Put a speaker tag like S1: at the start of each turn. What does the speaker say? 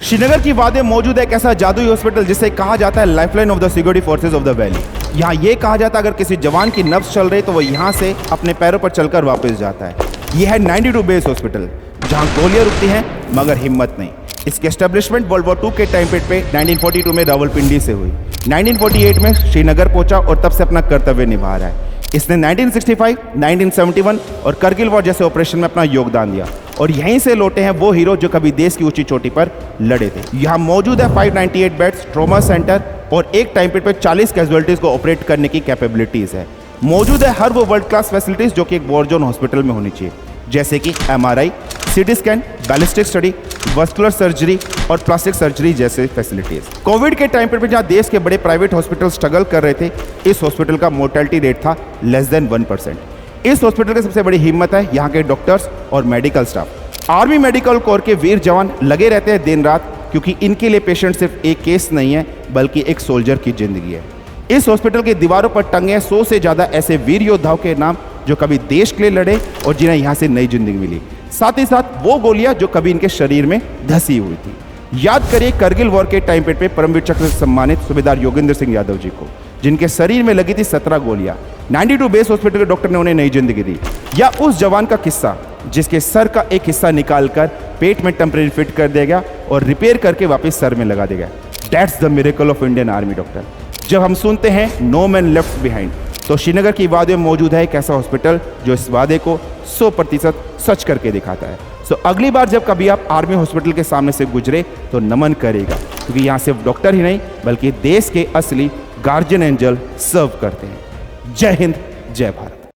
S1: श्रीनगर की वादी में मौजूद है एक ऐसा जादुई हॉस्पिटल जिसे कहा जाता है lifeline of the security forces of the valley. यहाँ ये कहा जाता है अगर किसी जवान की नब्ज चल रही तो वो यहाँ से अपने पैरों पर चलकर वापस जाता है। यह है 92 बेस हॉस्पिटल जहाँ गोलियां रुकती हैं मगर हिम्मत नहीं। इसके एस्टेब्लिशमेंट वर्ल्ड वॉर 2 के टाइम पीरियड पे 1942 में रावलपिंडी से हुई। 1948 में श्रीनगर पहुंचा और तब से अपना कर्तव्य निभा रहा है। इसने 1965, 1971 और करगिल वॉर जैसे ऑपरेशन में अपना योगदान दिया और यहीं से लौटे हैं वो हीरो जो कभी देश की ऊंची चोटी पर लड़े थे। यहाँ मौजूद है 598 बेड्स, ट्रॉमा सेंटर और एक टाइम पीरियड पे 40 कैजुअलिटीज को ऑपरेट करने की कैपेबिलिटीज है। मौजूद है हर वो वर्ल्ड क्लास फैसिलिटीज जो कि एक वॉर जोन हॉस्पिटल में होनी चाहिए, जैसे कि MRI, CT scan, ballistic study, vascular surgery और प्लास्टिक सर्जरी जैसे फैसिलिटीज। कोविड के टाइम पर जहाँ देश के बड़े प्राइवेट हॉस्पिटल स्ट्रगल कर रहे थे, इस हॉस्पिटल का मोर्टेलिटी रेट था लेस देन 1%। इस हॉस्पिटल की सबसे बड़ी हिम्मत है यहाँ के डॉक्टर्स और medical staff. Army medical corps के वीर जवान लगे रहते हैं दिन रात, क्योंकि इनके लिए पेशेंट सिर्फ एक केस नहीं है बल्कि एक सोल्जर की जिंदगी है। इस हॉस्पिटल की दीवारों पर टंगे हैं 100 से ज़्यादा ऐसे वीर योद्धाओं के नाम जो कभी देश के लिए लड़े और जिन्हें यहाँ से नई जिंदगी मिली। साथ ही साथ वो गोलियां जो कभी इनके शरीर में धसी हुई थी। याद करिए करगिल वॉर के टाइम पीरियड पे परमवीर चक्र से सम्मानित सूबेदार योगेंद्र सिंह यादव जी को, जिनके शरीर में लगी थी 17 गोलियां। 92 बेस हॉस्पिटल के डॉक्टर ने उन्हें नई जिंदगी दी। या उस जवान का किस्सा जिसके सर का एक हिस्सा निकालकर पेट में टेम्परेरी फिट कर दिया गया और रिपेयर करके वापस सर में लगा दिया गया। That's the miracle of Indian army doctor. जब हम सुनते हैं नो मैन लेफ्ट बिहाइंड, तो श्रीनगर की वादियों में मौजूद है एक ऐसा हॉस्पिटल जो इस वादे को 100% सच करके दिखाता है। सो अगली बार जब कभी आप आर्मी हॉस्पिटल के सामने से गुजरे तो नमन करेगा, क्योंकि यहाँ सिर्फ डॉक्टर ही नहीं बल्कि देश के असली गार्जियन एंजल सर्व करते हैं। जय हिंद, जय भारत।